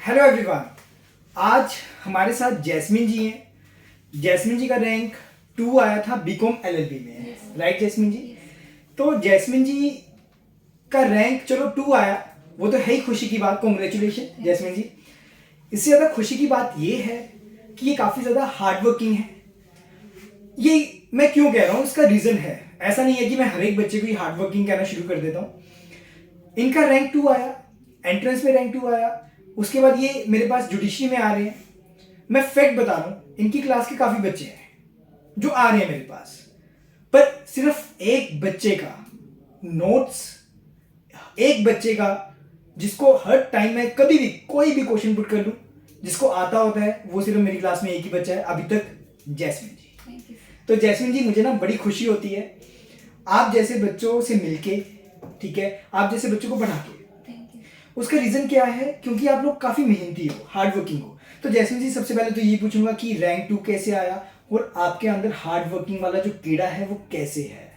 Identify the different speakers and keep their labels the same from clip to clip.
Speaker 1: Hello everyone. आज हमारे साथ जैस्मिन जी हैं। जैस्मिन जी का रैंक 2 आया था बीकॉम एलएलबी में, राइट जैस्मिन जी? तो जैस्मिन जी का रैंक चलो 2 आया, वो तो है ही खुशी की बात। कॉन्ग्रेचुलेशन जैस्मिन जी। इससे ज़्यादा खुशी की बात ये है कि ये काफ़ी ज़्यादा हार्ड वर्किंग है। ये मैं क्यों कह रहा हूँ, इसका रीज़न है। ऐसा नहीं है कि मैं हर एक बच्चे को ही हार्ड वर्किंग कहना शुरू कर देता हूँ। इनका रैंक 2 आया, एंट्रेंस में रैंक 2 आया, उसके बाद ये मेरे पास जुडिशरी में आ रहे हैं। मैं फैक्ट बता रहा हूँ, इनकी क्लास के काफ़ी बच्चे हैं जो आ रहे हैं मेरे पास, पर सिर्फ एक बच्चे का नोट्स, एक बच्चे का जिसको हर टाइम में कभी भी कोई भी क्वेश्चन पुट कर लूँ, जिसको आता होता है, वो सिर्फ मेरी क्लास में एक ही बच्चा है अभी तक, जैस्मिन जी। तो जैस्मिन जी, मुझे ना बड़ी खुशी होती है आप जैसे बच्चों से मिलके, ठीक है, आप जैसे बच्चों को पढ़ा के। उसका रीज़न क्या है? क्योंकि आप लोग काफ़ी मेहनती हो, हार्ड वर्किंग हो। तो जैस्मिन जी, सबसे पहले तो ये पूछूंगा कि रैंक 2 कैसे आया और आपके अंदर हार्ड वर्किंग वाला जो कीड़ा है वो कैसे है?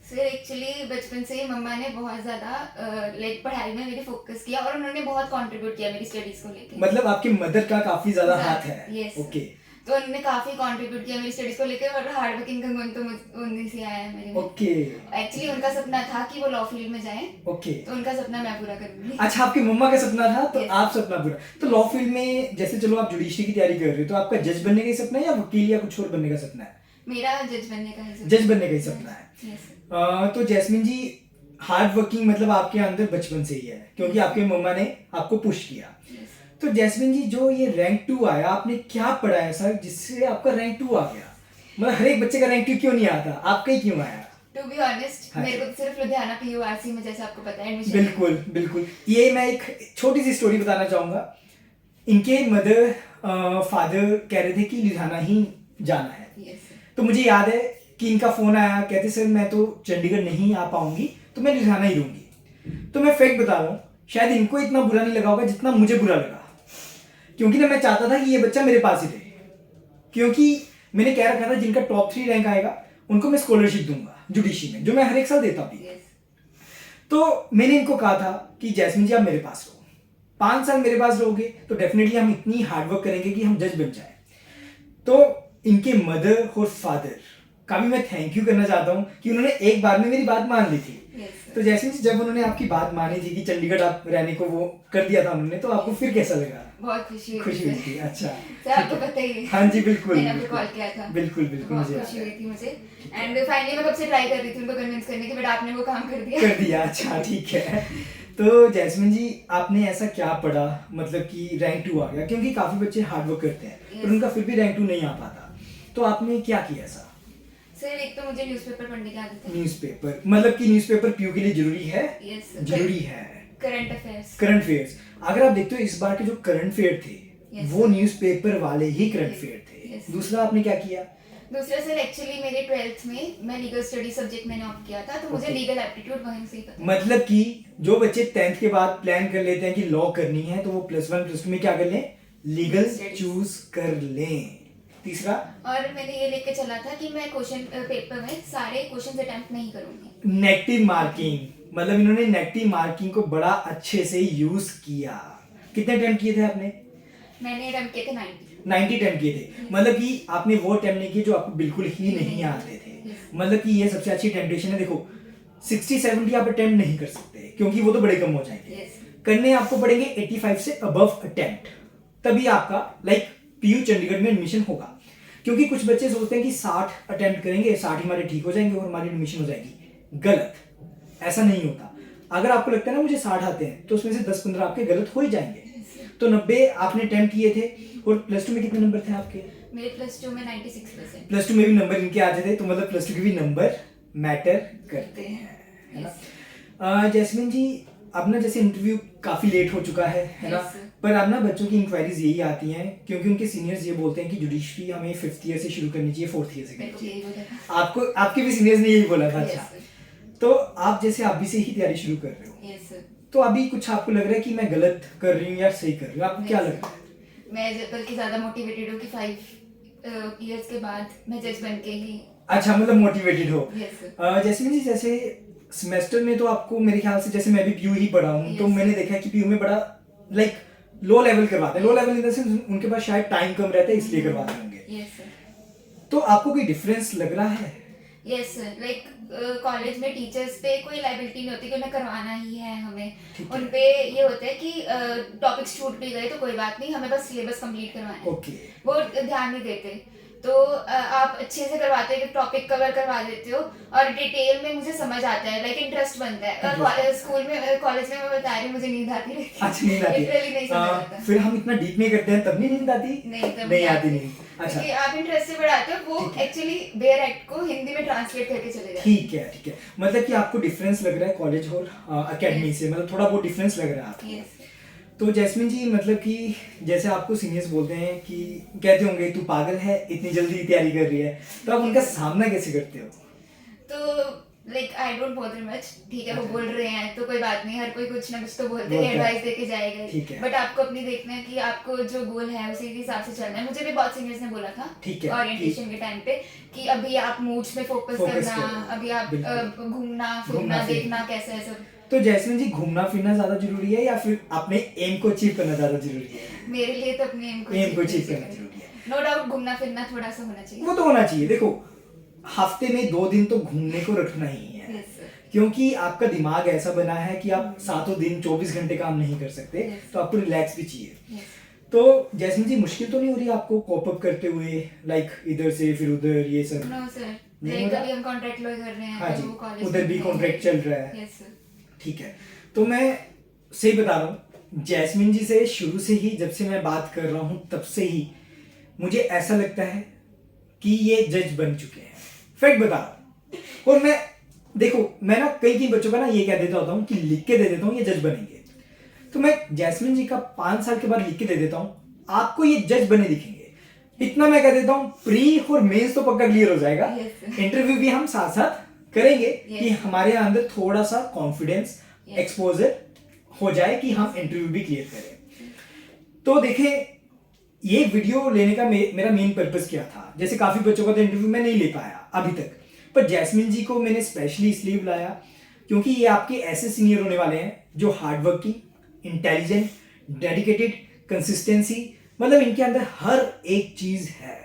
Speaker 2: सर एक्चुअली बचपन से ही मम्मा ने बहुत ज़्यादा लाइक पढ़ाई में मेरे फोकस किया और उन्होंने बहुत कंट्रीब्यूट किया मेरी स्टडीज़ को लेके।
Speaker 1: मतलब आपकी मदर का काफ़ी ज़्यादा हाथ है।
Speaker 2: यस।
Speaker 1: ओके
Speaker 2: तो उन्होंने काफ़ी कंट्रीब्यूट किया मेरी स्टडीज़ को लेके और हार्ड वर्किंग का गुण तो उन्हीं से आया है मेरे में।
Speaker 1: ओके
Speaker 2: एक्चुअली उनका सपना था कि वो लॉ फील्ड में जाएं,
Speaker 1: ओके।
Speaker 2: तो उनका सपना मैं पूरा करूंगी।
Speaker 1: अच्छा, आपकी मम्मा का सपना था तो
Speaker 2: Yes.
Speaker 1: आप सपना पूरा। तो लॉ फील्ड में जैसे चलो आप जुडिशरी की तैयारी कर रहे हो, तो आपका जज बनने का ही सपना है या वकील या कुछ और बनने का सपना है?
Speaker 2: मेरा जज बनने का है।
Speaker 1: जज बनने का ही सपना है।
Speaker 2: यस।
Speaker 1: तो जैस्मिन जी, हार्ड वर्किंग मतलब आपके अंदर बचपन से ही है, क्योंकि आपके मम्मा ने आपको पुश किया। तो जैस्मिन जी, जो ये रैंक 2 आया, आपने क्या पढ़ा ऐसा जिससे आपका रैंक 2 आ गया? मतलब हर एक बच्चे का रैंक 2 क्यों नहीं आता, आपका ही क्यों आया?
Speaker 2: टू बी ऑनेस्ट,
Speaker 1: हाँ
Speaker 2: मेरे को तो सिर्फ लुधियाना पीयूआरसी में, जैसे आपको पता है, एडमिशन।
Speaker 1: बिल्कुल बिल्कुल। ये मैं एक छोटी सी स्टोरी बताना चाहूँगा। इनके मदर फादर कह रहे थे कि लुधियाना ही जाना है।
Speaker 2: Yes.
Speaker 1: तो मुझे याद है कि इनका फ़ोन आया, कहते सर मैं तो चंडीगढ़ नहीं आ पाऊंगी, तो मैं लुधियाना ही रहूँगी। तो मैं फैक्ट बता रहा हूँ, शायद इनको इतना बुरा नहीं लगा होगा जितना मुझे बुरा लगा, क्योंकि ना मैं चाहता था कि ये बच्चा मेरे पास ही रहे, क्योंकि मैंने कह रखा था जिनका टॉप 3 रैंक आएगा उनको मैं स्कॉलरशिप दूंगा जुडिशरी में, जो मैं हर एक साल देता भी।
Speaker 2: Yes.
Speaker 1: तो मैंने इनको कहा था कि जैस्मिन जी, आप मेरे पास रहो, 5 साल मेरे पास रहोगे तो डेफिनेटली हम इतनी हार्डवर्क करेंगे कि हम जज बन जाए। तो इनके मदर और फादर का भी मैं थैंक यू करना चाहता हूँ कि उन्होंने एक बार में मेरी बात मान ली थी।
Speaker 2: Yes.
Speaker 1: तो जैस्मिन जी, जब उन्होंने आपकी बात मानी थी कि चंडीगढ़ आप रहने को वो कर दिया था उन्होंने, तो आपको फिर कैसा लगा?
Speaker 2: बहुत खुशी
Speaker 1: खुशी हुई थी। अच्छा,
Speaker 2: सर आपको पता ही है।
Speaker 1: हाँ जी बिल्कुल।
Speaker 2: मैंने आपको कॉल किया था।
Speaker 1: बिल्कुल बिल्कुल,
Speaker 2: बहुत
Speaker 1: मुझे
Speaker 2: खुशी
Speaker 1: याद
Speaker 2: हुई
Speaker 1: है।
Speaker 2: थी मुझे। एंड फाइनली मैं कब से ट्राई कर रही थी उनको कन्विंस करने की, बट आपने वो काम कर दिया।
Speaker 1: कर दिया, अच्छा ठीक है। तो जैस्मिन जी, आपने ऐसा क्या पढ़ा मतलब कि रैंक 2 आ गया? क्योंकि काफी बच्चे हार्ड वर्क करते हैं
Speaker 2: Yes.
Speaker 1: पर उनका फिर भी रैंक 2 नहीं आ पाता, तो आपने क्या किया ऐसा?
Speaker 2: सर एक तो मुझे न्यूज़पेपर पढ़ने की आदत है।
Speaker 1: न्यूज़पेपर मतलब कि न्यूज़पेपर पीयू के लिए जरूरी है?
Speaker 2: यस।
Speaker 1: जरूरी है।
Speaker 2: Current affairs.
Speaker 1: करंट अफेयर्स, अगर आप देखते हो इस बार के जो करंट अफेयर थे,
Speaker 2: Yes.
Speaker 1: वो न्यूज़पेपर वाले ही करंट
Speaker 2: Yes.
Speaker 1: अफेयर थे।
Speaker 2: Yes.
Speaker 1: दूसरा आपने क्या किया?
Speaker 2: दूसरा सर एक्चुअली मेरे 12th में मैं लीगल स्टडी सब्जेक्ट मैंने ऑप्ट किया था, तो मुझे
Speaker 1: Okay.
Speaker 2: लीगल एप्टीट्यूड वहीं से ही पता।
Speaker 1: मतलब कि जो बच्चे 10th के बाद प्लान कर लेते हैं कि लॉ करनी है, तो वो +1 +2 में क्या कर लें? Legal
Speaker 2: Studies.
Speaker 1: चूज कर लें। तीसरा,
Speaker 2: और मैंने ये लेके चला था कि मैं क्वेश्चन पेपर में सारे क्वेश्चन अटेम्प्ट नहीं करूंगी।
Speaker 1: नेगेटिव मार्किंग, मतलब इन्होंने नेगेटिव मार्किंग को बड़ा अच्छे से यूज किया। कितने अटेम्प्ट किए थे आपने?
Speaker 2: मैंने अटेम्प्ट किए थे
Speaker 1: 90 अटेम्प्ट किए थे। मतलब कि आपने वो अटेम्प्ट नहीं किए जो आपको बिल्कुल ही नहीं आते थे। मतलब कि ये सबसे अच्छी टेम्पटेशन है। देखो 60-70 आप अटेम्प्ट नहीं कर सकते क्योंकि वो तो बड़े कम हो जाएंगे।
Speaker 2: Yes.
Speaker 1: करने आपको पड़ेंगे 85 से अबव अटेम्प्ट, तभी आपका लाइक पीयू चंडीगढ़ में एडमिशन होगा। क्योंकि कुछ बच्चे सोचते हैं कि 60 अटेम्प्ट करेंगे, 60 हमारे ठीक हो जाएंगे और हमारी एडमिशन हो जाएगी। गलत, ऐसा नहीं होता। अगर आपको लगता है ना मुझे 60 आते हैं, तो उसमें से 10-15 आपके गलत हो ही जाएंगे। तो 90 आपने अटेम्प्ट किए थे। और +2 में कितने नंबर थे आपके?
Speaker 2: मेरे +2 में 96%।
Speaker 1: +2 में भी नंबर इनके आते थे, तो मतलब +2 के भी नंबर मैटर करते हैं, है ना? जैस्मिन जी, अब ना जैसे इंटरव्यू काफी लेट हो चुका है ना?
Speaker 2: Yes.
Speaker 1: पर अब ना बच्चों की इंक्वायरीज यही आती हैं क्योंकि उनके सीनियर्स ये बोलते हैं कि जुडिशरी हमें 5th ईयर से शुरू करनी चाहिए, 4th ईयर से करनी चाहिए। आपको आपके भी सीनियर्स ने यही बोला था? अच्छा, तो आप जैसे अभी से ही तैयारी शुरू कर रहे हो,
Speaker 2: यस।
Speaker 1: तो अभी कुछ आपको लग रहा है कि मैं गलत कर रही हूँ या सही कर रही हूँ? आपको क्या लग रहा है?
Speaker 2: मैं बल्कि ज्यादा मोटिवेटेड हूँ कि 5 इयर्स के बाद मैं जज बन के ही।
Speaker 1: अच्छा, मतलब मोटिवेटेड हो।
Speaker 2: Yes.
Speaker 1: जैस्मिन जी, जैसे सेमेस्टर में तो आपको मेरे ख्याल से, जैसे मैं भी पीयू ही पढ़ा हूँ, तो
Speaker 2: Yes.
Speaker 1: मैंने देखा है कि पीयू में बड़ा लाइक लो लेवल करवाते हैं, low level in the sense उनके पास शायद टाइम कम रहता है इसलिए करवाते होंगे।
Speaker 2: Yes sir.
Speaker 1: तो आपको कोई डिफरेंस लग रहा है?
Speaker 2: यस सर, लाइक कॉलेज में टीचर्स पे कोई लाइबिलिटी नहीं होती कि उन्हें करवाना ही है हमें।
Speaker 1: ठीक है।
Speaker 2: उन पे ये होता है कि टॉपिक्स छूट भी गए तो कोई बात नहीं, हमें बस सिलेबस कंप्लीट करवाना है।
Speaker 1: ओके।
Speaker 2: वो ध्यान नहीं देते। तो आप अच्छे से करवाते हो, टॉपिक कवर करवा देते हो और डिटेल में मुझे समझ आता है, लाइक इंटरेस्ट बनता है। स्कूल में कॉलेज में मैं बता रही हूँ मुझे नींद आती रहती है।
Speaker 1: अच्छा, नींद आती है।
Speaker 2: Literally नहीं समझ आता।
Speaker 1: फिर हम इतना डीप में करते हैं तब नहीं नींद आती?
Speaker 2: नहीं, तब
Speaker 1: नहीं आती नहीं। अच्छा,
Speaker 2: क्योंकि आप इंटरेस्ट से पढ़ाते हो, वो
Speaker 1: ठीक है।
Speaker 2: एक्चुअली बेयर एक्ट को हिंदी में ट्रांसलेट करके चले जाते हैं।
Speaker 1: ठीक है ठीक है, मतलब कि आपको डिफरेंस लग रहा है कॉलेज और एकेडमी से, मतलब थोड़ा बहुत डिफरेंस लग रहा है आपको।
Speaker 2: Yes.
Speaker 1: तो जैस्मिन जी, मतलब कि जैसे आपको सीनियर्स बोलते हैं कि कहते होंगे तू पागल है इतनी जल्दी तैयारी कर रही है, तो आप उनका सामना कैसे करते हो?
Speaker 2: तो like I don't bother much, ठीक है वो बोल रहे हैं तो कोई बात नहीं, हर कोई कुछ ना कुछ तो बोलते
Speaker 1: बोलता
Speaker 2: हैं,
Speaker 1: है।
Speaker 2: एडवाइस देके जाएगा
Speaker 1: ठीक है।
Speaker 2: बट आपको अपनी देखना है कि आपको जो गोल है उसी के हिसाब से चलना है। मुझे भी बहुत सीनियर्स ने बोला था
Speaker 1: ठीक है,
Speaker 2: ओरिएंटेशन के टाइम पे कि अभी आप मूड्स पे फोकस
Speaker 1: Focus
Speaker 2: करना,
Speaker 1: करो,
Speaker 2: अभी आप
Speaker 1: बिल्कुल।
Speaker 2: घूमना
Speaker 1: घूमना
Speaker 2: फिरना
Speaker 1: फिरना।
Speaker 2: देखना कैसा है सब।
Speaker 1: तो जैस्मिन जी, घूमना फिरना ज्यादा जरूरी है या फिर अपने एम को अचीव करना ज्यादा जरूरी है?
Speaker 2: मेरे लिए तो अपने एम को
Speaker 1: एम को अचीव करना जरूरी है।
Speaker 2: नो डाउट घूमना फिरना थोड़ा सा होना चाहिए।
Speaker 1: वो तो होना चाहिए। देखो, हफ्ते में 2 दिन तो घूमने को रखना ही है,
Speaker 2: Yes, sir.
Speaker 1: क्योंकि आपका दिमाग ऐसा बना है कि आप 7 दिन 24 घंटे काम नहीं कर सकते,
Speaker 2: Yes.
Speaker 1: तो आपको रिलैक्स भी चाहिए।
Speaker 2: Yes.
Speaker 1: तो जैस्मिन जी, मुश्किल तो नहीं हो रही आपको कॉप अप करते हुए, लाइक इधर से फिर उधर ये सब?
Speaker 2: नो सर,
Speaker 1: नहीं
Speaker 2: लाइक
Speaker 1: हो रहा?
Speaker 2: अभी हम कॉन्ट्रैक्ट लॉ कर रहे हैं
Speaker 1: हाँ
Speaker 2: तो
Speaker 1: जी,
Speaker 2: वो कॉलेज
Speaker 1: उधर भी कॉन्ट्रैक्ट चल रहा है।
Speaker 2: Yes sir.
Speaker 1: ठीक है, तो मैं सही बता रहा हूँ, जैस्मिन जी से शुरू से ही, जब से मैं बात कर रहा हूँ तब से ही मुझे ऐसा लगता है कि ये जज बन चुके हैं। फैक्ट बता रहा हूँ। और मैं देखो, मैं ना कई बच्चों का ना ये कह देता होता हूँ कि लिख के दे देता हूँ ये जज बनेंगे, तो मैं जैस्मिन जी का 5 साल के बाद लिख के दे देता हूँ, आपको ये जज बने दिखेंगे। इतना मैं कह देता हूँ, प्री और मेंस तो पक्का क्लियर हो जाएगा।
Speaker 2: Yes.
Speaker 1: इंटरव्यू भी हम साथ साथ करेंगे कि
Speaker 2: Yes.
Speaker 1: हमारे अंदर थोड़ा सा कॉन्फिडेंस,
Speaker 2: Yes.
Speaker 1: एक्सपोजर हो जाए कि हम इंटरव्यू भी क्लियर करें। तो देखिए, ये वीडियो लेने का मेरा मेन पर्पस क्या था। जैसे काफी बच्चों का तो इंटरव्यू मैं नहीं ले पाया अभी तक, पर जैस्मिन जी को मैंने स्पेशली इसलिए बुलाया क्योंकि ये आपके ऐसे सीनियर होने वाले हैं जो hard working, intelligent, dedicated, consistency, मतलब इनके अंदर हर एक चीज है,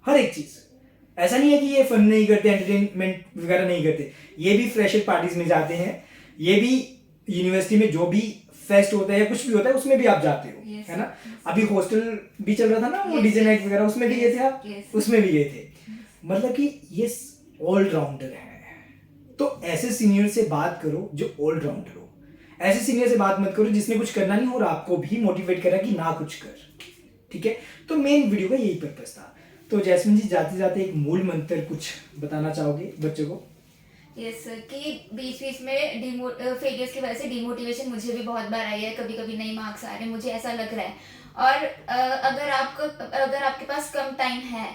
Speaker 1: हर एक चीज। ऐसा नहीं है कि ये फन नहीं करते, एंटरटेनमेंट वगैरह नहीं करते, ये भी फ्रेशर पार्टीज में जाते हैं, ये भी यूनिवर्सिटी में जो भी फेस्ट होता है या कुछ भी होता है उसमें भी आप जाते हो।
Speaker 2: Yes.
Speaker 1: है ना? अभी हॉस्टल भी चल रहा था ना, वो
Speaker 2: Yes,
Speaker 1: डीजे
Speaker 2: yes.
Speaker 1: नाइट वगैरह, उसमें भी गए थे आप?
Speaker 2: Yes.
Speaker 1: उसमें भी गए थे। मतलब कि ये ऑलराउंडर है। तो ऐसे सीनियर से बात करो जो ऑलराउंडर हो, ऐसे सीनियर से बात मत करो जिसने कुछ करना नहीं और आपको भी मोटिवेट करा कि ना कुछ कर। ठीक है, तो मेन वीडियो का यही पर्पस था। तो जैस्मिन जी, जाते जाते एक मूल मंत्र कुछ बताना चाहोगे बच्चों को?
Speaker 2: यस सर, कि बीच बीच में फेलियर्स की वजह से डिमोटिवेशन मुझे भी बहुत बार आई है, कभी कभी नए मार्क्स आ रहे हैं, मुझे ऐसा लग रहा है। और अगर आपके पास कम टाइम है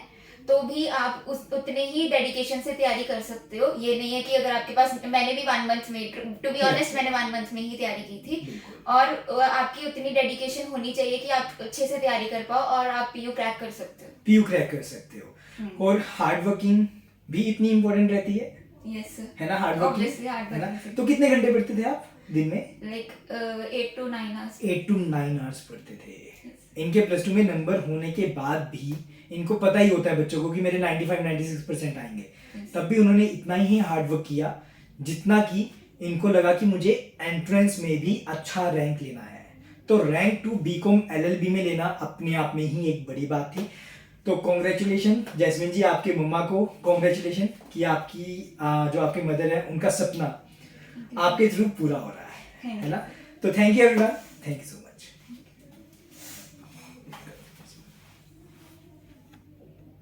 Speaker 2: तो भी आप उतने ही डेडिकेशन से तैयारी कर सकते हो। ये नहीं है कि अगर आपके पास, मैंने भी 1 मंथ में, टू बी ऑनेस्ट मैंने 1 मंथ में ही तैयारी की थी, और आपकी उतनी डेडिकेशन होनी चाहिए कि आप अच्छे से तैयारी कर पाओ और आप पीयू क्रैक कर सकते हो।
Speaker 1: पीयू क्रैक कर सकते हो। और हार्ड वर्किंग भी इतनी इंपॉर्टेंट रहती है।
Speaker 2: यस सर,
Speaker 1: है ना? हार्ड
Speaker 2: Obviously, hard
Speaker 1: वर्किंग है ना?
Speaker 2: working.
Speaker 1: तो कितने घंटे पढ़ते थे आप दिन में?
Speaker 2: Like 8 to 9 hours।
Speaker 1: 8 to 9 hours पढ़ते थे। इनके +2 में नंबर होने के बाद भी इनको पता ही होता है बच्चों को कि मेरे 95-96% आएंगे, तब भी उन्होंने इतना ही हार्ड वर्क किया जितना कि इनको लगा कि मुझे एंट्रेंस में भी अच्छा रैंक लेना है। तो रैंक 2 बीकॉम एलएलबी में लेना अपने आप में ही एक बड़ी बात थी। तो कॉन्ग्रेचुलेशन जैस्मिन जी, आपके मम्मा को कॉन्ग्रेचुलेशन कि आपकी जो आपके मदर है उनका सपना आपके थ्रू पूरा हो रहा है ना? तो thank you everyone, thank you so much.